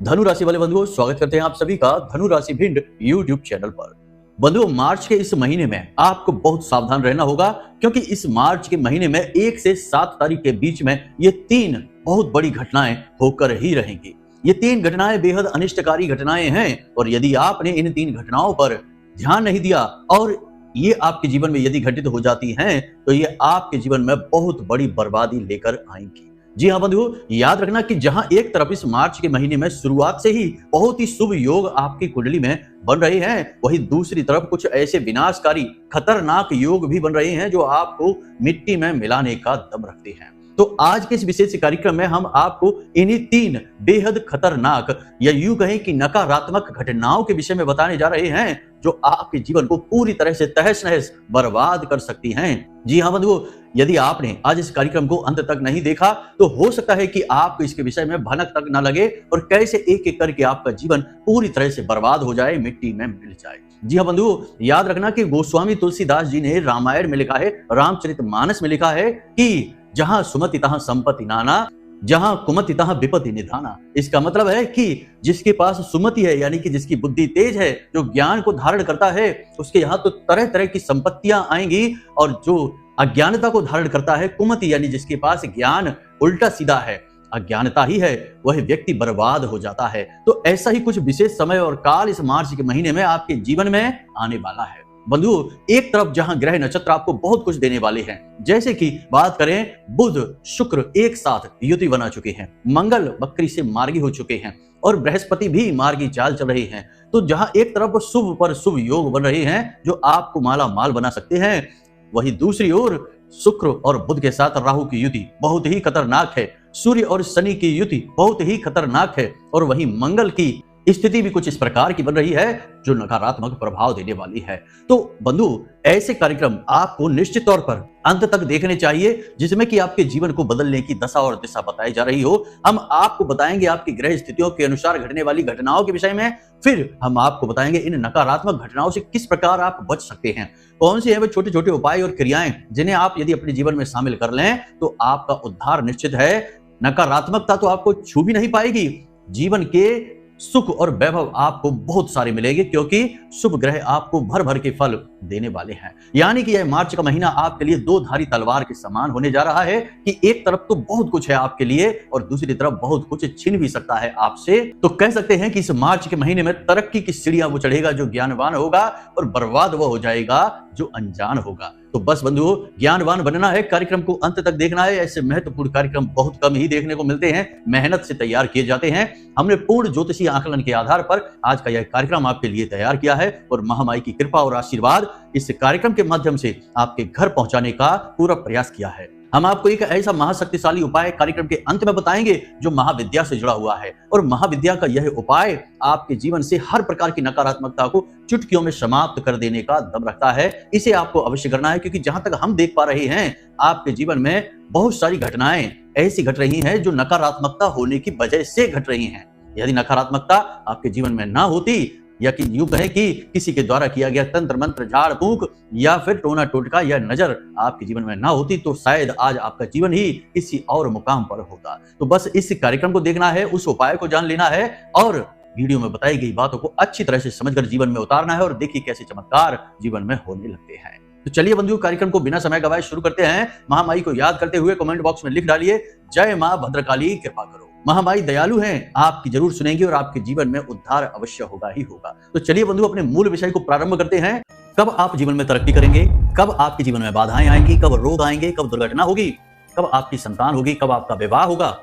धनु राशि वाले बंधुओं, स्वागत करते हैं आप सभी का धनु राशि भिंड यूट्यूब चैनल पर। बंधुओं, मार्च के इस महीने में आपको बहुत सावधान रहना होगा, क्योंकि इस मार्च के महीने में 1 से 7 तारीख के बीच में ये 3 बहुत बड़ी घटनाएं होकर ही रहेंगी। ये 3 घटनाएं बेहद अनिष्टकारी घटनाएं हैं, और यदि आपने इन 3 घटनाओं पर ध्यान नहीं दिया और ये आपके जीवन में यदि घटित हो जाती हैं, तो ये आपके जीवन में बहुत बड़ी बर्बादी लेकर आएंगी। जी हाँ बंधुओं, याद रखना कि जहां एक तरफ इस मार्च के महीने में शुरुआत से ही बहुत ही शुभ योग आपकी कुंडली में बन रहे हैं, वहीं दूसरी तरफ कुछ ऐसे विनाशकारी खतरनाक योग भी बन रहे हैं जो आपको मिट्टी में मिलाने का दम रखते हैं। तो आज के इस विशेष कार्यक्रम में हम आपको इन्हीं 3 बेहद खतरनाक या यूं कहें कि नकारात्मक घटनाओं के विषय में बताने जा रहे हैं, जो आपके जीवन को पूरी तरह से तहस नहस बर्बाद कर सकती हैं। जी हाँ बंधुओं, यदि आपने आज इस कार्यक्रम को अंत तक नहीं देखा तो हो सकता है कि आपको इसके विषय में भनक तक न लगे और कैसे एक एक करके आपका जीवन पूरी तरह से बर्बाद हो जाए, मिट्टी में मिल जाए। जी हाँ बंधुओं, याद रखना कि गोस्वामी तुलसीदास जी ने रामायण में लिखा है, रामचरितमानस में लिखा है कि जहां सुमति तहां संपत्ति नाना, जहां कुमति तहां विपत्ति निधाना। इसका मतलब है कि जिसके पास सुमति है, यानी कि जिसकी बुद्धि तेज है, जो ज्ञान को धारण करता है, उसके यहाँ तो तरह तरह की संपत्तियां आएंगी, और जो अज्ञानता को धारण करता है, कुमति यानी जिसके पास ज्ञान उल्टा सीधा है, अज्ञानता ही है, वह व्यक्ति बर्बाद हो जाता है। तो ऐसा ही कुछ विशेष समय और काल इस मार्च के महीने में आपके जीवन में आने वाला है। बंधुओं, एक तरफ जहां ग्रह नक्षत्र आपको बहुत कुछ देने वाले हैं, जैसे कि बात करें, बुध शुक्र एक साथ युति बना चुके हैं, मंगल बकरी से मार्गी हो चुके हैं, और बृहस्पति भी मार्गी चाल चल रही हैं। तो जहां एक तरफ शुभ पर शुभ योग बन रहे हैं जो आपको माला माल बना सकते हैं, वहीं दूसरी ओर शुक्र और बुध के साथ राहु की युति बहुत ही खतरनाक है, सूर्य और शनि की युति बहुत ही खतरनाक है, और वहीं मंगल की स्थिति भी कुछ इस प्रकार की बन रही है जो नकारात्मक प्रभाव देने वाली है। तो बंधु, ऐसे कार्यक्रम आपको निश्चित तौर पर अंत तक देखने चाहिए, जिसमें कि आपके जीवन को बदलने की दशा और दिशा बताई जा रही हो। हम आपको बताएंगे आपकी ग्रह स्थितियों के अनुसार घटने वाली घटनाओं के विषय में, फिर हम आपको बताएंगे इन नकारात्मक घटनाओं से किस प्रकार आप बच सकते हैं, कौन से हैं वे छोटे छोटे उपाय और क्रियाएं जिन्हें आप यदि अपने जीवन में शामिल कर लें तो आपका उद्धार निश्चित है। नकारात्मकता तो आपको छू भी नहीं पाएगी, जीवन के सुख और वैभव आपको बहुत सारे मिलेंगे, क्योंकि शुभ ग्रह आपको भर भर के फल देने वाले हैं। यानी कि यह मार्च का महीना आपके लिए 2 धारी तलवार के समान होने जा रहा है कि एक तरफ तो बहुत कुछ है आपके लिए और दूसरी तरफ बहुत कुछ छीन भी सकता है आपसे। तो कह सकते हैं कि इस मार्च के महीने में तरक्की की सीढ़ियां वो चढ़ेगा जो ज्ञानवान होगा, और बर्बाद वो हो जाएगा जो अनजान होगा। तो बस बंधुओं, ज्ञानवान बनना है, कार्यक्रम को अंत तक देखना है। ऐसे महत्वपूर्ण कार्यक्रम बहुत कम ही देखने को मिलते हैं, मेहनत से तैयार किए जाते हैं। हमने पूर्ण ज्योतिषीय आकलन के आधार पर आज का यह कार्यक्रम आपके लिए तैयार किया है, और महामाई की कृपा और आशीर्वाद इस कार्यक्रम के माध्यम से आपके घर पहुंचाने का पूरा प्रयास किया है। हम आपको एक ऐसा महाशक्तिशाली उपाय कार्यक्रम के अंत में बताएंगे जो महाविद्या से जुड़ा हुआ है, और महाविद्या का यह उपाय आपके जीवन से हर प्रकार की नकारात्मकता को चुटकियों में समाप्त कर देने का दम रखता है। इसे आपको अवश्य करना है, क्योंकि जहां तक हम देख पा रहे हैं आपके जीवन में बहुत सारी घटनाएं ऐसी घट रही हैं जो नकारात्मकता होने की वजह से घट रही हैं। यदि नकारात्मकता आपके जीवन में ना होती, या कि यूं कहें कि किसी के द्वारा किया गया तंत्र मंत्र, झाड़ फूंक या फिर टोना टोटका या नजर आपके जीवन में ना होती, तो शायद आज आपका जीवन ही किसी और मुकाम पर होता। तो बस इस कार्यक्रम को देखना है, उस उपाय को जान लेना है, और वीडियो में बताई गई बातों को अच्छी तरह से समझकर जीवन में उतारना है, और देखिए कैसे चमत्कार जीवन में होने लगते हैं। तो चलिए बंधुओं, कार्यक्रम को बिना समय गवाए शुरू करते हैं। महामाई को याद करते हुए कमेंट बॉक्स में लिख डालिए, जय मां भद्रकाली कृपा करो। महामाई दयालु हैं, आपकी जरूर सुनेंगी और आपके जीवन में उद्धार अवश्य होगा ही होगा। तो चलिए बंधु, अपने मूल विषय को प्रारंभ करते हैं। कब आप जीवन में तरक्की करेंगे, कब आपके जीवन में बाधाएं आएंगी, कब रोग आएंगे, कब दुर्घटना होगी, कब आपकी संतान होगी, कब आपका विवाह होगा,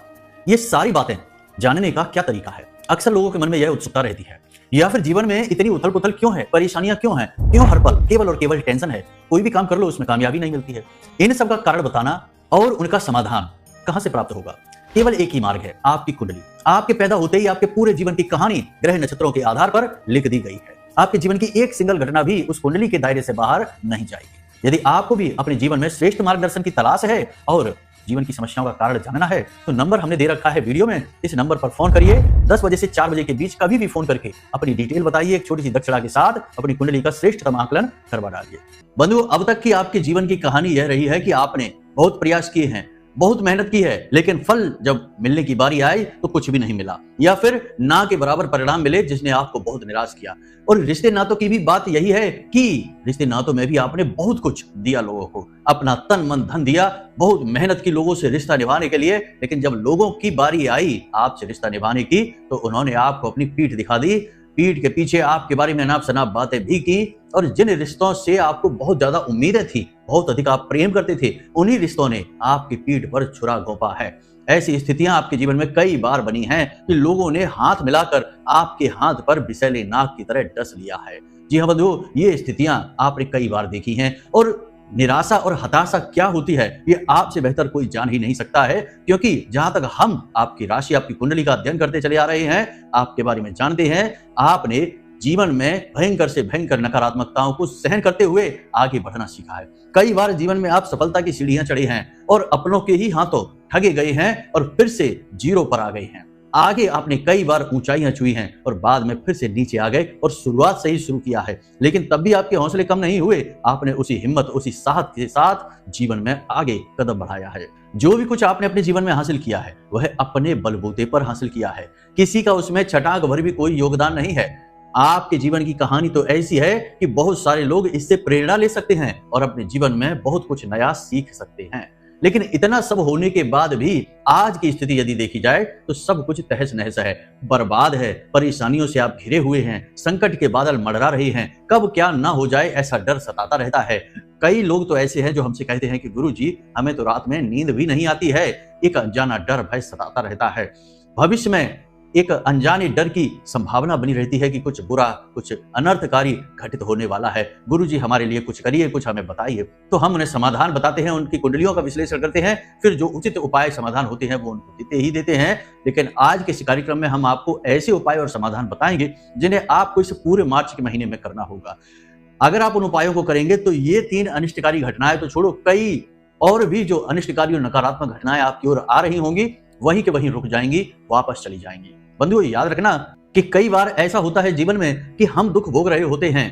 ये सारी बातें जानने का क्या तरीका है। अक्सर लोगों के मन में यह उत्सुकता रहती है, या फिर जीवन में इतनी उथल पुथल क्यों है, परेशानियां क्यों हैं, क्यों हर पल केवल और केवल टेंशन है, कोई भी काम कर लो उसमें कामयाबी नहीं मिलती है। इन सब का कारण बताना और उनका समाधान कहां से प्राप्त होगा, केवल एक ही मार्ग है, आपकी कुंडली। आपके पैदा होते ही आपके पूरे जीवन की कहानी ग्रह नक्षत्रों के आधार पर लिख दी गई है। आपके जीवन की एक सिंगल घटना भी उस कुंडली के दायरे से बाहर नहीं जाएगी। यदि आपको भी अपने जीवन में श्रेष्ठ मार्गदर्शन की तलाश है और जीवन की समस्याओं का कारण जानना है, तो नंबर हमने दे रखा है वीडियो में। इस नंबर पर फोन करिए। 10 बजे से 4 बजे के बीच कभी भी फोन करके अपनी डिटेल बताइए, एक छोटी सी दक्षिणा के साथ अपनी कुंडली का श्रेष्ठतम आकलन करवा डालिए। बंधुओं, अब तक की आपके जीवन की कहानी यह रही है कि आपने बहुत प्रयास किए हैं, बहुत मेहनत की है, लेकिन फल जब मिलने की बारी आई तो कुछ भी नहीं मिला, या फिर ना के बराबर परिणाम मिले जिसने आपको बहुत निराश किया। और रिश्ते नातों की भी बात यही है कि रिश्ते नातों में भी आपने बहुत कुछ दिया लोगों को, अपना तन मन धन दिया, बहुत मेहनत की लोगों से रिश्ता निभाने के लिए, लेकिन जब लोगों की बारी आई आपसे रिश्ता निभाने की तो उन्होंने आपको अपनी पीठ दिखा दी, पीठ के पीछे आपके बारे में अनाप शनाप बातें भी की, और जिन रिश्तों से आपको बहुत ज्यादा उम्मीदें थी, बहुत अधिक आप प्रेम करते थे, उन्हीं रिश्तों ने आपकी पीठ पर छुरा घोंपा है। ऐसी स्थितियां आपके जीवन में कई बार बनी हैं कि लोगों ने हाथ मिलाकर आपके हाथ पर विषैले नाग की तरह डस लिया है। जी हाँ बंधुओं, ये स्थितियां आपने कई बार देखी हैं, और निराशा और हताशा क्या होती है ये आपसे बेहतर कोई जान ही नहीं सकता है, क्योंकि जहां तक हम आपकी राशि, आपकी कुंडली का अध्ययन करते चले आ रहे हैं, आपके बारे में जानते हैं, आपने जीवन में भयंकर से भयंकर नकारात्मकताओं को सहन करते हुए आगे बढ़ना सीखा है। कई बार जीवन में आप सफलता की सीढ़ियां चढ़े हैं और अपनों के ही हाथों ठगे गए हैं और फिर से जीरो पर आ गए हैं। आगे आपने कई बार ऊंचाइयां छुई हैं और बाद में फिर से नीचे आ गए और शुरुआत से ही शुरू किया है, लेकिन तब भी आपके हौसले कम नहीं हुए। आपने उसी हिम्मत, उसी साहस के साथ जीवन में आगे कदम बढ़ाया है। जो भी कुछ आपने अपने जीवन में हासिल किया है वह अपने बलबूते पर हासिल किया है, किसी का उसमें छटाक भर भी कोई योगदान नहीं है। आपके जीवन की कहानी तो ऐसी है कि बहुत सारे लोग इससे प्रेरणा ले सकते हैं और अपने जीवन में बहुत कुछ नया सीख सकते हैं, लेकिन इतना सब होने के बाद भी आज की स्थिति यदि देखी जाए तो सब कुछ तहस नहस है, बर्बाद है, परेशानियों से आप घिरे हुए हैं, संकट के बादल मंडरा रहे हैं, कब क्या ना हो जाए ऐसा डर सताता रहता है। कई लोग तो ऐसे हैं जो हमसे कहते हैं कि गुरुजी हमें तो रात में नींद भी नहीं आती है, एक अनजाना डर भय सताता रहता है। भविष्य में एक अनजाने डर की संभावना बनी रहती है कि कुछ बुरा, कुछ अनर्थकारी घटित होने वाला है। गुरुजी हमारे लिए कुछ करिए, कुछ हमें बताइए। तो हम उन्हें समाधान बताते हैं, उनकी कुंडलियों का विश्लेषण करते हैं, फिर जो उचित उपाय समाधान होते हैं वो उनको देते ही देते हैं। लेकिन आज के इस कार्यक्रम में हम आपको ऐसे उपाय और समाधान बताएंगे जिन्हें आपको इस पूरे मार्च के महीने में करना होगा। अगर आप उन उपायों को करेंगे तो ये 3 अनिष्टकारी घटनाएं तो छोड़ो, कई और भी जो अनिष्टकारी और नकारात्मक घटनाएं आपकी ओर आ रही होंगी वहीं के वहीं रुक जाएंगी, वापस चली जाएंगी। बंधुओं याद रखना कि कई बार ऐसा होता है जीवन में कि हम दुख भोग रहे होते हैं,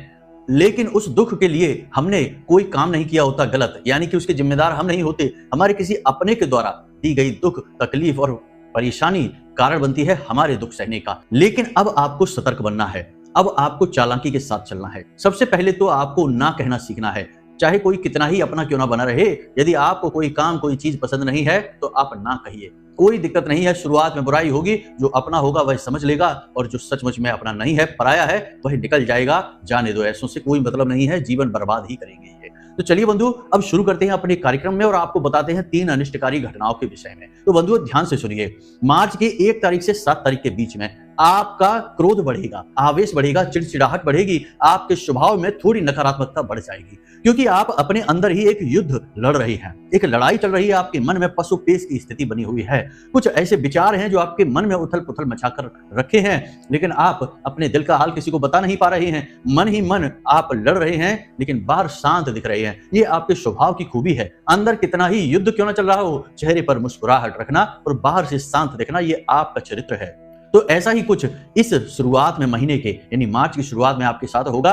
लेकिन उस दुख के लिए हमने कोई काम नहीं किया होता गलत, यानी कि उसके जिम्मेदार हम नहीं होते। हमारे किसी अपने के द्वारा दी गई दुख, तकलीफ और परेशानी कारण बनती है हमारे दुख सहने का। लेकिन अब आपको सतर्क बनना है, अब आपको चालाकी के साथ चलना है। सबसे पहले तो आपको ना कहना सीखना है, चाहे कोई कितना ही अपना क्यों ना बना रहे। यदि आपको कोई काम, कोई चीज पसंद नहीं है तो आप ना कहिए, कोई दिक्कत नहीं है। शुरुआत में बुराई होगी, जो अपना होगा वह समझ लेगा, और जो सचमुच में अपना नहीं है, पराया है, वह निकल जाएगा। जाने दो, ऐसों से कोई मतलब नहीं है, जीवन बर्बाद ही करेंगे ये। तो चलिए बंधु अब शुरू करते हैं अपने कार्यक्रम में और आपको बताते हैं 3 अनिष्टकारी घटनाओं के विषय में। तो बंधुओं ध्यान से सुनिए। मार्च के 1 तारीख से 7 तारीख के बीच में आपका क्रोध बढ़ेगा, आवेश बढ़ेगा, चिड़चिड़ाहट बढ़ेगी, आपके स्वभाव में थोड़ी नकारात्मकता बढ़ जाएगी, क्योंकि आप अपने अंदर ही एक युद्ध लड़ रहे हैं, एक लड़ाई चल रही है। आपके मन में पशु पेश की स्थिति बनी हुई है, कुछ ऐसे विचार हैं जो आपके मन में उथल पुथल मचाकर रखे हैं, लेकिन आप अपने दिल का हाल किसी को बता नहीं पा रहे हैं। मन ही मन आप लड़ रहे हैं, लेकिन बाहर शांत दिख रहे हैं। ये आपके स्वभाव की खूबी है। अंदर कितना ही युद्ध क्यों ना चल रहा हो, चेहरे पर मुस्कुराहट रखना और बाहर से शांत दिखना, ये आपका चरित्र है। तो ऐसा ही कुछ इस शुरुआत में, महीने के यानी मार्च की शुरुआत में आपके साथ होगा।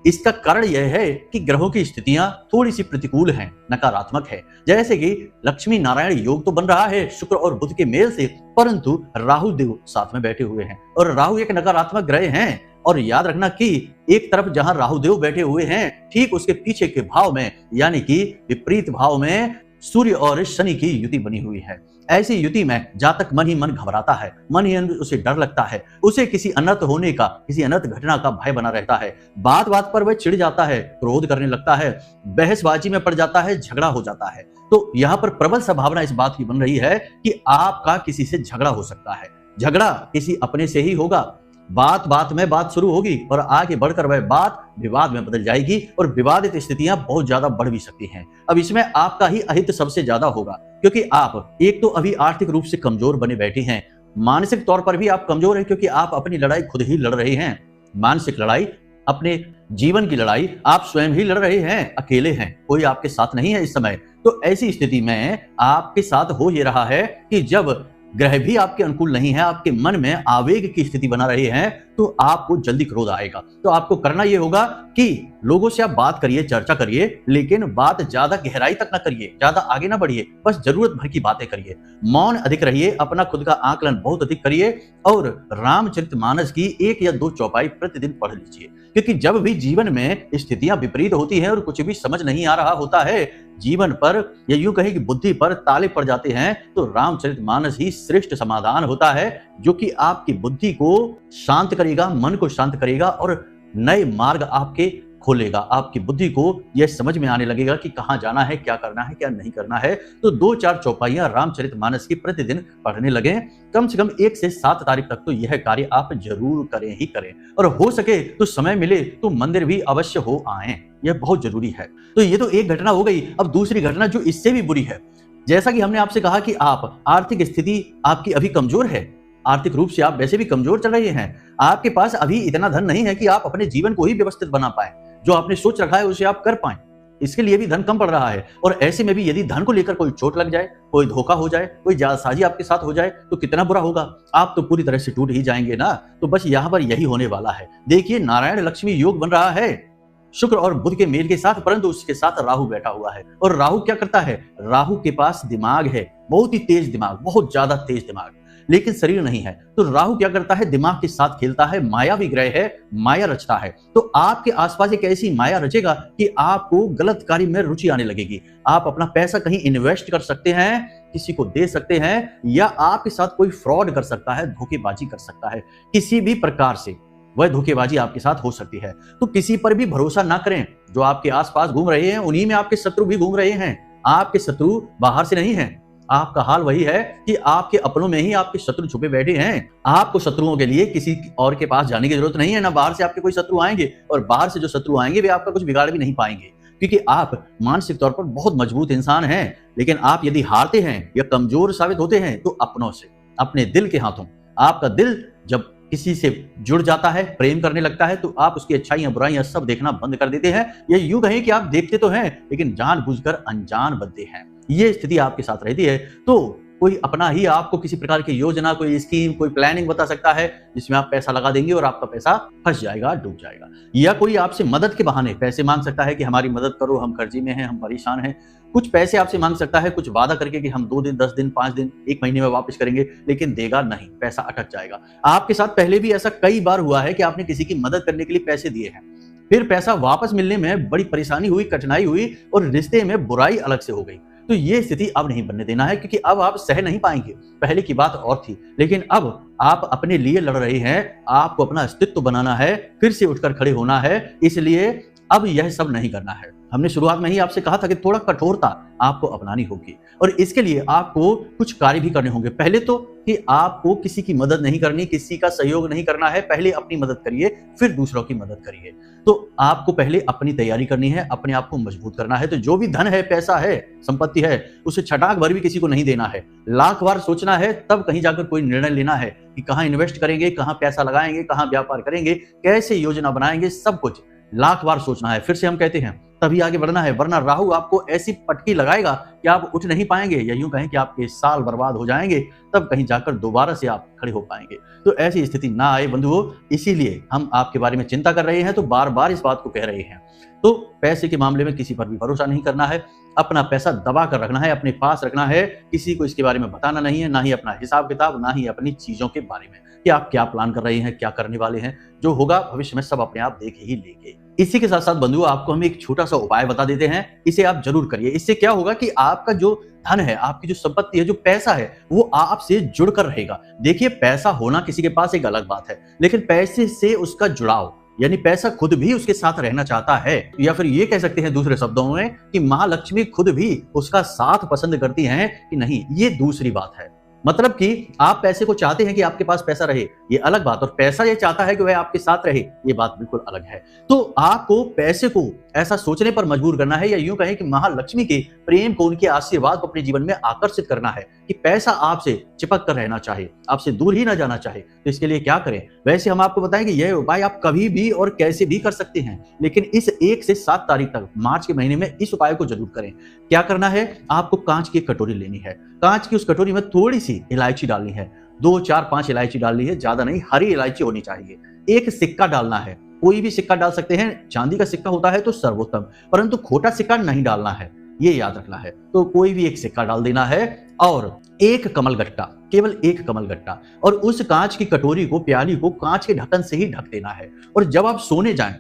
इसका कारण यह है कि ग्रहों की स्थितियां थोड़ी सी प्रतिकूल हैं, नकारात्मक है। जैसे कि लक्ष्मी नारायण योग तो बन रहा है शुक्र और बुध के मेल से, परंतु राहु देव साथ में बैठे हुए हैं और राहु एक नकारात्मक ग्रह हैं। और याद रखना कि एक तरफ जहां राहु देव बैठे हुए हैं, ठीक उसके पीछे के भाव में यानी कि विपरीत भाव में सूर्य और शनि की युति बनी हुई है। ऐसी युति में जातक मन ही मन घबराता है, मन ही मन उसे डर लगता है, उसे किसी अनर्थ होने का, किसी अनर्थ घटना का भय बना रहता है। बात बात पर वह चिढ़ जाता है, क्रोध करने लगता है, बहसबाजी में पड़ जाता है, झगड़ा हो जाता है। तो यहाँ पर प्रबल संभावना इस बात की बन रही है कि आपका किसी से झगड़ा हो सकता है। झगड़ा किसी अपने से ही होगा। बात बात में बात शुरू होगी और आगे बढ़कर वह बात विवाद में बदल जाएगी और विवादित स्थितियां बहुत ज्यादा बढ़ भी सकती हैं। अब इसमें आपका ही अहित सबसे ज्यादा होगा, क्योंकि आप एक तो अभी आर्थिक रूप से कमजोर बने बैठे हैं, मानसिक तौर पर भी आप कमजोर हैं, क्योंकि आप अपनी लड़ाई खुद ही लड़ रहे हैं। मानसिक लड़ाई, अपने जीवन की लड़ाई आप स्वयं ही लड़ रहे हैं, अकेले हैं, कोई आपके साथ नहीं है इस समय। तो ऐसी स्थिति में आपके साथ हो ये रहा है कि जब ग्रह भी आपके अनुकूल नहीं है, आपके मन में आवेग की स्थिति बना रहे हैं, तो आपको जल्दी क्रोध आएगा। तो आपको करना यह होगा कि लोगों से आप बात करिए, चर्चा करिए, लेकिन बात ज्यादा गहराई तक ना करिए, ज्यादा आगे ना बढ़िए, बस जरूरत भर की बातें करिए। मौन अधिक रहिए, अपना खुद का आकलन बहुत अधिक करिए और रामचरितमानस की 1 या 2 चौपाई प्रतिदिन पढ़ लीजिए। क्योंकि जब भी जीवन में स्थितियां विपरीत होती हैं और कुछ भी समझ नहीं आ रहा होता है, जीवन पर या यूं कहें कि बुद्धि पर ताले पड़ जाते हैं, तो रामचरितमानस ही श्रेष्ठ समाधान होता है, जो कि आपकी बुद्धि को शांत करेगा, मन को शांत करेगा और नए मार्ग आपके खोलेगा। आपकी बुद्धि को यह समझ में आने लगेगा कि कहां जाना है, क्या करना है, क्या नहीं करना है। तो 2-4 चौपाइयां रामचरितमानस की प्रतिदिन पढ़ने लगें। कम से कम 1 से 7 तारीख तक तो यह कार्य आप जरूर करें ही करें, और हो सके तो समय मिले तो मंदिर भी अवश्य हो आएं, यह बहुत जरूरी है। तो ये तो एक घटना हो गई। अब दूसरी घटना जो इससे भी बुरी है, जैसा कि हमने आपसे कहा कि आप आर्थिक स्थिति आपकी अभी कमजोर है, आर्थिक रूप से आप वैसे भी कमजोर चल रहे हैं, आपके पास अभी इतना धन नहीं है कि आप अपने जीवन को ही व्यवस्थित बना पाए, जो आपने सोच रखा है उसे आप कर पाएं। इसके लिए भी धन कम पड़ रहा है, और ऐसे में भी यदि धन को लेकर कोई चोट लग जाए, कोई धोखा हो जाए, कोई जालसाजी आपके साथ हो जाए, तो कितना बुरा होगा। आप तो पूरी तरह से टूट ही जाएंगे ना। तो बस यहाँ पर यही होने वाला है। देखिए, नारायण लक्ष्मी योग बन रहा है शुक्र और बुध के मेल के साथ, परंतु उसके साथ राहु बैठा हुआ है। और राहु क्या करता है? राहु के पास दिमाग है, बहुत ही तेज दिमाग, बहुत ज्यादा तेज दिमाग, लेकिन शरीर नहीं है। तो राहु क्या करता है? दिमाग के साथ खेलता है, मायावी ग्रह है, माया रचता है। तो आपके आसपास एक ऐसी माया रचेगा कि आपको गलत कार्य में रुचि आने लगेगी। आप अपना पैसा कहीं इन्वेस्ट कर सकते हैं, किसी को दे सकते हैं, या आपके साथ कोई फ्रॉड कर सकता है, धोखेबाजी कर सकता है। किसी भी प्रकार से वह धोखेबाजी आपके साथ हो सकती है। तो किसी पर भी भरोसा ना करें। जो आपके आसपास घूम रहे हैं, उन्हीं में आपके शत्रु भी घूम रहे हैं। आपके शत्रु बाहर से नहीं है। आपका हाल वही है कि आपके अपनों में ही आपके शत्रु छुपे बैठे हैं। आपको शत्रुओं के लिए किसी और के पास जाने की जरूरत नहीं है। ना बाहर से आपके कोई शत्रु आएंगे, और बाहर से जो शत्रु आएंगे वे आपका कुछ बिगाड़ भी नहीं पाएंगे, क्योंकि आप मानसिक तौर पर बहुत मजबूत इंसान हैं। लेकिन आप यदि हारते हैं या कमजोर साबित होते हैं, तो अपनों से, अपने दिल के हाथों। आपका दिल जब किसी से जुड़ जाता है, प्रेम करने लगता है, तो आप उसकी अच्छाइयां बुराइयां सब देखना बंद कर देते हैं। या यूं कहें कि आप देखते तो हैं, लेकिन जानबूझकर अनजान बनते हैं। ये स्थिति आपके साथ रहती है। तो कोई अपना ही आपको किसी प्रकार की योजना, कोई स्कीम, कोई प्लानिंग बता सकता है, जिसमें आप पैसा लगा देंगे और आपका पैसा फंस जाएगा, डूब जाएगा। या कोई आपसे मदद के बहाने पैसे मांग सकता है कि हमारी मदद करो, हम कर्जे में हैं, हम परेशान हैं। कुछ पैसे आपसे मांग सकता है, कुछ वादा करके कि हम 2 दिन, 10 दिन, 5 दिन, 1 महीने में वापस करेंगे, लेकिन देगा नहीं, पैसा अटक जाएगा। आपके साथ पहले भी ऐसा कई बार हुआ है कि आपने किसी की मदद करने के लिए पैसे दिए हैं, फिर पैसा वापस मिलने में बड़ी परेशानी हुई, कठिनाई हुई, और रिश्ते में बुराई अलग से हो गई। तो ये स्थिति अब नहीं बनने देना है, क्योंकि अब आप सह नहीं पाएंगे। पहले की बात और थी, लेकिन अब आप अपने लिए लड़ रहे हैं, आपको अपना अस्तित्व बनाना है, फिर से उठकर खड़े होना है। इसलिए अब यह सब नहीं करना है। हमने शुरुआत में ही आपसे कहा था कि थोड़ा कठोरता आपको अपनानी होगी, और इसके लिए आपको कुछ कार्य भी करने होंगे। पहले तो कि आपको किसी की मदद नहीं करनी, किसी का सहयोग नहीं करना है। पहले अपनी मदद करिए, फिर दूसरों की मदद करिए। तो आपको पहले अपनी तैयारी करनी है, अपने आप को मजबूत करना है। तो जो भी धन है, पैसा है, संपत्ति है, उसे छटाक भर भी किसी को नहीं देना है। लाख बार सोचना है, तब कहीं जाकर कोई निर्णय लेना है कि कहां इन्वेस्ट करेंगे, कहां पैसा लगाएंगे, कहां व्यापार करेंगे, कैसे योजना बनाएंगे, सब कुछ लाख बार सोचना है। फिर से हम कहते हैं, तभी आगे बढ़ना है, वरना राहु आपको ऐसी पटकी लगाएगा कि आप उठ नहीं पाएंगे, या यूं कहें कि आपके साल बर्बाद हो जाएंगे, तब कहीं जाकर दोबारा से आप खड़े हो पाएंगे। तो ऐसी स्थिति ना आए बंधुओं, इसीलिए हम आपके बारे में चिंता कर रहे हैं, तो बार बार इस बात को कह रहे हैं। तो पैसे के मामले में किसी पर भी भरोसा नहीं करना है, अपना पैसा दबा कर रखना है, अपने पास रखना है, किसी को इसके बारे में बताना नहीं है, ना ही अपना हिसाब किताब, ना ही अपनी चीजों के बारे में कि आप क्या प्लान कर रहे हैं, क्या करने वाले हैं। जो होगा भविष्य में सब अपने आप देख ही लेंगे। इसी के साथ साथ बंधुओं, आपको हम एक छोटा सा उपाय बता देते हैं, इसे आप जरूर करिए। इससे क्या होगा कि आपका जो धन है, आपकी जो संपत्ति है, जो पैसा है, वो आपसे जुड़कर रहेगा। देखिए, पैसा होना किसी के पास एक अलग बात है, लेकिन पैसे से उसका जुड़ाव, यानी पैसा खुद भी उसके साथ रहना चाहता है, या फिर ये कह सकते हैं दूसरे शब्दों में कि महालक्ष्मी खुद भी उसका साथ पसंद करती हैं कि नहीं, ये दूसरी बात है। मतलब कि आप पैसे को चाहते हैं कि आपके पास पैसा रहे, ये अलग बात, और पैसा ये चाहता है कि वह आपके साथ रहे, ये बात बिल्कुल अलग है। तो आपको पैसे को ऐसा सोचने पर मजबूर करना है, या यूं कहें कि महालक्ष्मी के प्रेम को, उनके आशीर्वाद को अपने जीवन में आकर्षित करना है कि पैसा आपसे चिपक कर रहना चाहे, आपसे दूर ही ना जाना चाहे। तो इसके लिए क्या करें? वैसे हम आपको बताएं कि यह उपाय आप कभी भी और कैसे भी कर सकते हैं, लेकिन इस 1 से 7 तारीख तक, मार्च के महीने में, इस उपाय को जरूर करें। क्या करना है? आपको कांच की कटोरी लेनी है, कांच की उस कटोरी में थोड़ी सी इलायची डालनी है, 2, 4, 5 इलायची डालनी है, ज्यादा नहीं, हरी इलायची होनी चाहिए। एक सिक्का डालना है, कोई भी सिक्का डाल सकते हैं, चांदी का सिक्का होता है तो सर्वोत्तम, परंतु खोटा सिक्का नहीं डालना है, ये याद रखना है। तो कोई भी एक सिक्का डाल देना है और एक कमलगट्टा, केवल एक कमलगट्टा, और उस कांच की कटोरी को, प्याली को कांच के ढक्कन से ही ढक देना है। और जब आप सोने जाएं,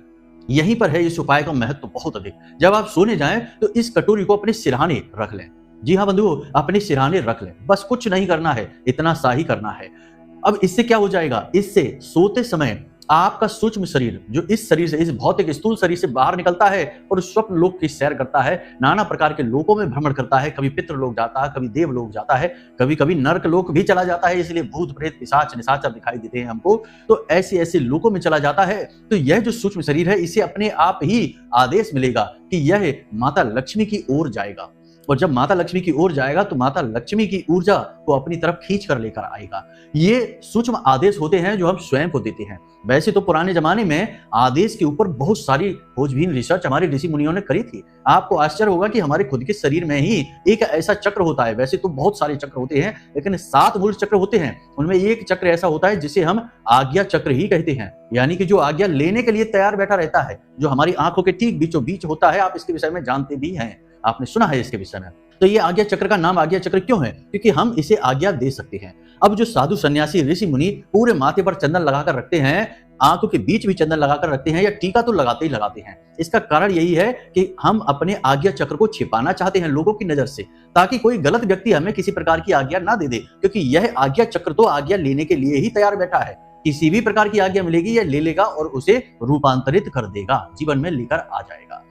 यहीं पर है इस उपाय का महत्व बहुत अधिक। जब आप सोने जाएं तो इस कटोरी को अपने सिरहाने रख लें। जी हाँ बंधुओं, अपने सिरहाने रख लें, बस कुछ नहीं करना है, इतना सा ही करना है। अब इससे क्या हो जाएगा, इससे सोते समय आपका सूक्ष्म शरीर जो इस शरीर से, इस भौतिक स्थूल शरीर से बाहर निकलता है और स्वप्न लोक की सैर करता है, नाना प्रकार के लोकों में भ्रमण करता है, कभी पितृ लोक जाता है, कभी देव लोक जाता है, कभी कभी नरक लोक भी चला जाता है, इसलिए भूत प्रेत पिशाच निशाचर दिखाई देते हैं हमको, तो ऐसे ऐसे लोकों में चला जाता है। तो यह जो सूक्ष्म शरीर है, इसे अपने आप ही आदेश मिलेगा कि यह माता लक्ष्मी की ओर जाएगा, और जब माता लक्ष्मी की ओर जाएगा तो माता लक्ष्मी की ऊर्जा को अपनी तरफ खींच कर लेकर आएगा। ये सूक्ष्म आदेश होते हैं जो हम स्वयं को देते हैं। वैसे तो पुराने जमाने में आदेश के ऊपर बहुत सारी खोजबीन रिसर्च हमारे ऋषि मुनियों ने करी थी। आपको आश्चर्य होगा कि हमारे खुद के शरीर में ही एक ऐसा चक्र होता है। वैसे तो बहुत सारे चक्र होते हैं, लेकिन 7 मूल चक्र होते हैं। उनमें एक चक्र ऐसा होता है जिसे हम आज्ञा चक्र ही कहते हैं, यानी कि जो आज्ञा लेने के लिए तैयार बैठा रहता है, जो हमारी आंखों के ठीक बीचों बीच होता है। आप इसके विषय में जानते भी हैं, आपने सुना है इसके विषय में। तो ये आज्ञा चक्र का नाम आज्ञा चक्र क्यों है? क्योंकि हम इसे आज्ञा दे सकते हैं। अब जो साधु सन्यासी ऋषि मुनि पूरे माथे पर चंदन लगाकर रखते हैं, आंखों के बीच भी चंदन लगाकर रखते हैं, या टीका तो लगाते ही लगाते हैं, इसका कारण यही है कि हम अपने आज्ञा चक्र को छिपाना चाहते हैं लोगों की नजर से, ताकि कोई गलत व्यक्ति हमें किसी प्रकार की आज्ञा ना दे दे। क्योंकि यह आज्ञा चक्र तो आज्ञा लेने के लिए ही तैयार बैठा है। किसी भी प्रकार की आज्ञा मिलेगी, यह ले लेगा और उसे रूपांतरित कर देगा, जीवन में लेकर आ जाएगा।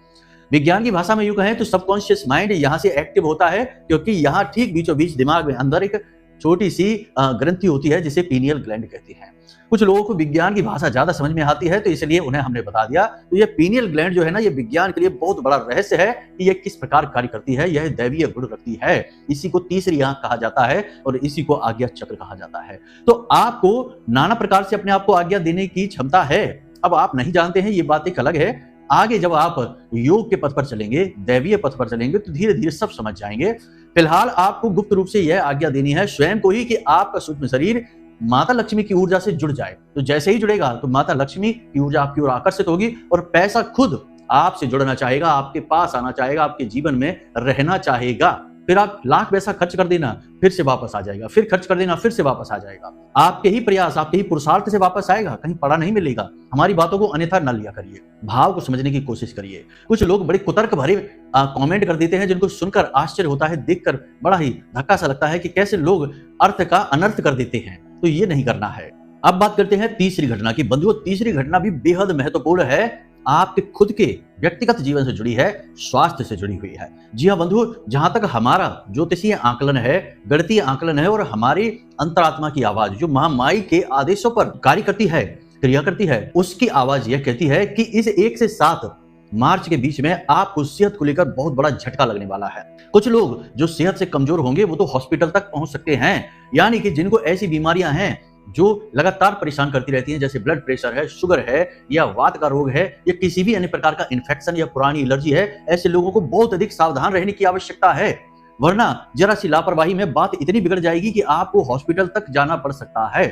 विज्ञान की भाषा में यूं कहें तो सबकॉन्शियस माइंड यहां से एक्टिव होता है, क्योंकि यहां ठीक बीचों बीच दिमाग में अंदर एक छोटी सी ग्रंथि होती है जिसे पीनियल ग्लैंड कहते हैं। कुछ लोगों को विज्ञान की भाषा ज्यादा समझ में आती है, तो इसलिए उन्हें हमने बता दिया। तो ये पीनियल ग्लैंड जो है ना, ये विज्ञान के लिए बहुत बड़ा रहस्य है कि यह किस प्रकार कार्य करती है। यह दैवीय गुण रखती है, इसी को तीसरी आंख कहा जाता है और इसी को आज्ञा चक्र कहा जाता है। तो आपको नाना प्रकार से अपने आप को आज्ञा देने की क्षमता है। अब आप नहीं जानते हैं, ये बात एक अलग है। आगे जब आप योग के पथ पर चलेंगे, दैवीय पथ पर चलेंगे, तो धीरे धीरे सब समझ जाएंगे। फिलहाल आपको गुप्त रूप से यह आज्ञा देनी है स्वयं को ही कि आपका सूक्ष्म शरीर माता लक्ष्मी की ऊर्जा से जुड़ जाए। तो जैसे ही जुड़ेगा तो माता लक्ष्मी की ऊर्जा आपकी ओर आकर्षित होगी और पैसा खुद आपसे जुड़ना चाहेगा, आपके पास आना चाहेगा, आपके जीवन में रहना चाहेगा। फिर आप लाख पैसा खर्च कर देना, फिर से वापस आ जाएगा, फिर खर्च कर देना, फिर से वापस आ जाएगा। आपके ही प्रयास, आपके ही पुरुषार्थ से वापस आएगा, कहीं पड़ा नहीं मिलेगा। हमारी बातों को अन्यथा न लिया करिए, भाव को समझने की कोशिश करिए। कुछ लोग बड़े कुतर्क भरे कमेंट कर देते हैं, जिनको सुनकर आश्चर्य होता है, देखकर बड़ा ही धक्का सा लगता है कि कैसे लोग अर्थ का अनर्थ कर देते हैं। तो ये नहीं करना है। अब बात करते हैं तीसरी घटना की। बंधुओं, तीसरी घटना भी बेहद महत्वपूर्ण है, आपके खुद के व्यक्तिगत जीवन से जुड़ी है, स्वास्थ्य से जुड़ी हुई है। जी हाँ बंधुओं, जहां तक हमारा ज्योतिषीय आकलन है, गणितीय आकलन है, और हमारी अंतरात्मा की आवाज जो महामाई के आदेशों पर कार्य करती है, क्रिया करती है, उसकी आवाज यह कहती है कि इस 1 से 7 मार्च के बीच में आपको सेहत को लेकर बहुत बड़ा झटका लगने वाला है। कुछ लोग जो सेहत से कमजोर होंगे वो तो हॉस्पिटल तक पहुंच सकते हैं, यानी कि जिनको ऐसी बीमारियां हैं जो लगातार परेशान करती रहती हैं, जैसे ब्लड प्रेशर है, शुगर है, या वात का रोग है, या किसी भी अन्य प्रकार का इन्फेक्शन या पुरानी एलर्जी है, ऐसे लोगों को बहुत अधिक सावधान रहने की आवश्यकता है। वरना जरा सी लापरवाही में बात इतनी बिगड़ जाएगी कि आपको हॉस्पिटल तक जाना पड़ सकता है।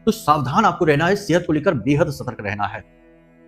तो सावधान आपको रहना है, सेहत को लेकर बेहद सतर्क रहना है।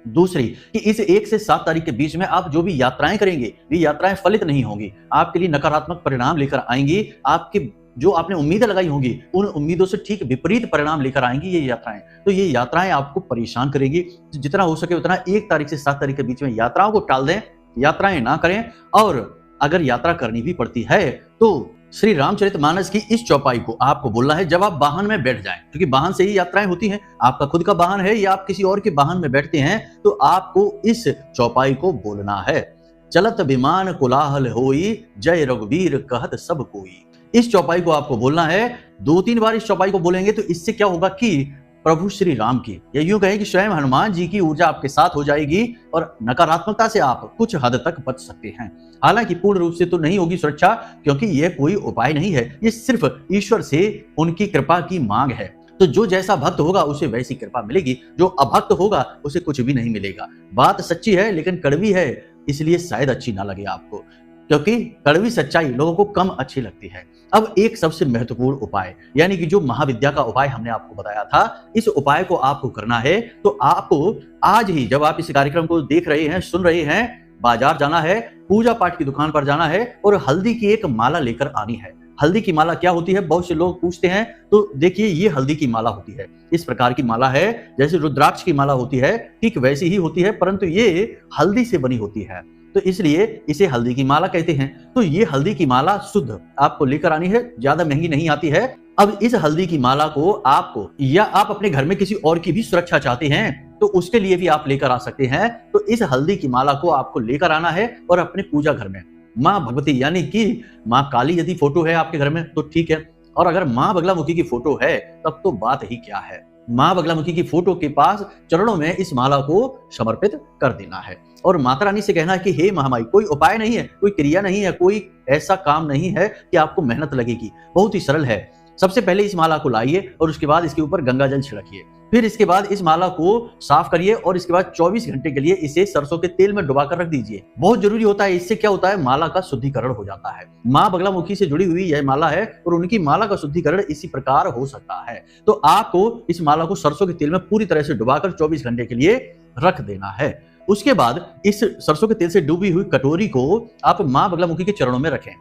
दूसरी कि इस 1 से 7 तारीख के बीच में आप जो भी यात्राएं करेंगे, ये यात्राएं फलित नहीं होंगी, आपके लिए नकारात्मक परिणाम लेकर आएंगी। आपके जो आपने उम्मीदें लगाई होंगी, उन उम्मीदों से ठीक विपरीत परिणाम लेकर आएंगी ये यात्राएं। तो ये यात्राएं आपको परेशान करेंगी। तो जितना हो सके उतना 1 तारीख से 7 तारीख के बीच में यात्राओं को टाल दें, यात्राएं ना करें। और अगर यात्रा करनी भी पड़ती है तो श्री रामचरितमानस की इस चौपाई को आपको बोलना है जब आप वाहन में बैठ जाएं, क्योंकि वाहन से ही यात्राएं होती हैं। आपका खुद का वाहन है या आप किसी और के वाहन में बैठते हैं, तो आपको इस चौपाई को बोलना है। चलत विमान कोलाहल होई, जय रघुवीर कहत सब कोई। इस चौपाई को आपको बोलना है। 2-3 बार इस चौपाई को बोलेंगे तो इससे क्या होगा कि प्रभु श्री राम की, या यूं कहें कि स्वयं हनुमान जी की ऊर्जा आपके साथ हो जाएगी और नकारात्मकता से आप कुछ हद तक बच सकते हैं। हालांकि पूर्ण रूप से तो नहीं होगी सुरक्षा, क्योंकि यह कोई उपाय नहीं है, ये सिर्फ ईश्वर से उनकी कृपा की मांग है। तो जो जैसा भक्त होगा उसे वैसी कृपा मिलेगी, जो अभक्त होगा उसे कुछ भी नहीं मिलेगा। बात सच्ची है लेकिन कड़वी है, इसलिए शायद अच्छी ना लगे आपको। क्योंकि कड़वी सच्चाई लोगों को कम अच्छी लगती है। अब एक सबसे महत्वपूर्ण उपाय, यानी कि जो महाविद्या का उपाय हमने आपको बताया था, इस उपाय को आपको करना है। तो आपको आज ही, जब आप इस कार्यक्रम को देख रहे हैं, सुन रहे हैं, बाजार जाना है, पूजा पाठ की दुकान पर जाना है और हल्दी की एक माला लेकर आनी है। हल्दी की माला क्या होती है, बहुत से लोग पूछते हैं। तो देखिए, ये हल्दी की माला होती है। इस प्रकार की माला है, जैसे रुद्राक्ष की माला होती है, ठीक वैसी ही होती है, परंतु ये हल्दी से बनी होती है, तो इसलिए इसे हल्दी की माला कहते हैं। तो ये हल्दी की माला शुद्ध आपको लेकर आनी है, ज्यादा महंगी नहीं आती है। अब इस हल्दी की माला को आपको, या आप अपने घर में किसी और की भी सुरक्षा चाहते हैं तो उसके लिए भी आप लेकर आ सकते हैं। तो इस हल्दी की माला को आपको लेकर आना है और अपने पूजा घर में माँ भगवती, यानी कि माँ काली यदि फोटो है आपके घर में तो ठीक है, और अगर माँ बगलामुखी की फोटो है तब तो बात ही क्या है। माँ बगलामुखी की फोटो के पास चरणों में इस माला को समर्पित कर देना है और माता रानी से कहना है कि हे महामाई, कोई उपाय नहीं है, कोई क्रिया नहीं है, कोई ऐसा काम नहीं है कि आपको मेहनत लगेगी, बहुत ही सरल है। सबसे पहले इस माला को लाइए और उसके बाद इसके ऊपर गंगा जल छिड़किए। फिर इसके बाद इस माला को साफ करिए और इसके बाद 24 घंटे के लिए इसे सरसों के तेल में डुबाकर रख दीजिए। बहुत जरूरी होता है, इससे क्या होता है, माला का शुद्धिकरण हो जाता है। माँ बगलामुखी से जुड़ी हुई यह माला है और उनकी माला का शुद्धिकरण इसी प्रकार हो सकता है। तो आपको इस माला को सरसों के तेल में पूरी तरह से डुबाकर 24 घंटे के लिए रख देना है। उसके बाद इस सरसों के तेल से डूबी हुई कटोरी को आप माँ बगलामुखी के चरणों में रखें।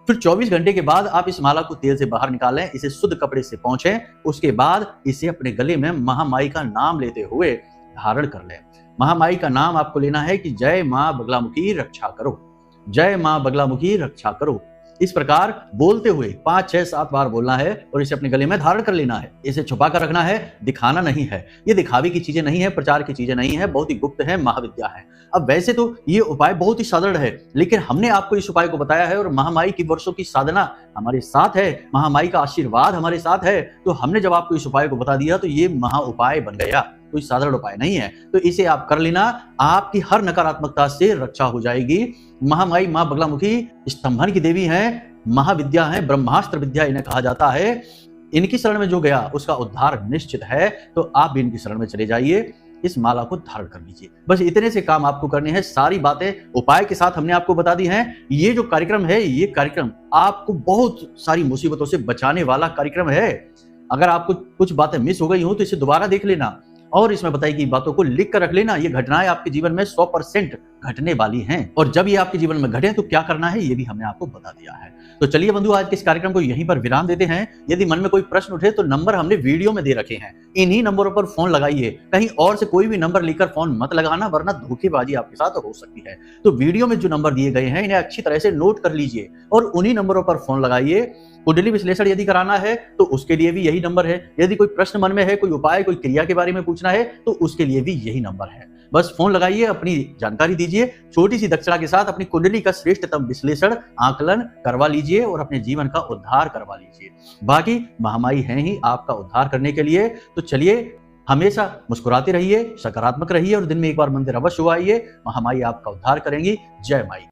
फिर 24 घंटे के बाद आप इस माला को तेल से बाहर निकालें, इसे शुद्ध कपड़े से पोंछें। उसके बाद इसे अपने गले में महामाई का नाम लेते हुए धारण कर लें। महामाई का नाम आपको लेना है कि जय माँ बगलामुखी रक्षा करो, जय माँ बगलामुखी रक्षा करो। इस प्रकार बोलते हुए 5, 6, 7 बार बोलना है और इसे अपने गले में धारण कर लेना है। इसे छुपा कर रखना है, दिखाना नहीं है। ये दिखावे की चीजें नहीं है, प्रचार की चीजें नहीं है, बहुत ही गुप्त है, महाविद्या है। अब वैसे तो ये उपाय बहुत ही साधारण है, लेकिन हमने आपको इस उपाय को बताया है और महामाई की वर्षों की साधना हमारे साथ है, महामाई का आशीर्वाद हमारे साथ है। तो हमने जब आपको इस उपाय को बता दिया तो ये महा उपाय बन गया, कोई साधारण उपाय नहीं है। तो इसे आप कर लेना, आपकी हर नकारात्मकता से रक्षा हो जाएगी। महामाई माँ बगलामुखी स्तंभन की देवी है, महाविद्या है, ब्रह्मास्त्र विद्या इन्हें कहा जाता है। इनकी शरण में जो गया उसका उद्धार निश्चित है। तो आप भी इनकी शरण में चले जाइए, इस माला को धारण कर लीजिए। बस इतने से काम आपको करने हैं। सारी बातें उपाय के साथ हमने आपको बता दी हैं। ये जो कार्यक्रम है, ये कार्यक्रम आपको बहुत सारी मुसीबतों से बचाने वाला कार्यक्रम है। अगर आपको कुछ बातें मिस हो गई हो तो इसे दोबारा देख लेना और इसमें बताई गई बातों को लिख कर रख लेना। ये घटनाएं आपके जीवन में 100% घटने वाली हैं और जब ये आपके जीवन में घटे तो क्या करना है ये भी हमने आपको बता दिया है। तो चलिए बंधु, आज के इस कार्यक्रम को यहीं पर विराम देते हैं। यदि मन में कोई प्रश्न उठे तो नंबर हमने वीडियो में दे रखे हैं, इन्हीं नंबरों पर फोन लगाइए। कहीं और से कोई भी नंबर लेकर फोन मत लगाना, वरना धोखेबाजी आपके साथ हो सकती है। तो वीडियो में जो नंबर दिए गए हैं इन्हें अच्छी तरह से नोट कर लीजिए और उन्हीं नंबरों पर फोन लगाइए। कुंडली विश्लेषण यदि कराना है तो उसके लिए भी यही नंबर है। यदि कोई प्रश्न मन में है, कोई उपाय, कोई क्रिया के बारे में पूछना है तो उसके लिए भी यही नंबर है। बस फोन लगाइए, अपनी जानकारी दीजिए, छोटी सी दक्षिणा के साथ अपनी कुंडली का श्रेष्ठतम विश्लेषण आकलन करवा लीजिए और अपने जीवन का उद्धार करवा लीजिए। बाकी महामाई है ही आपका उद्धार करने के लिए। तो चलिए, हमेशा मुस्कुराते रहिए, सकारात्मक रहिए और दिन में एक बार मंदिर अवश्य आइए। महामाई आपका उद्धार करेंगी। जय माई।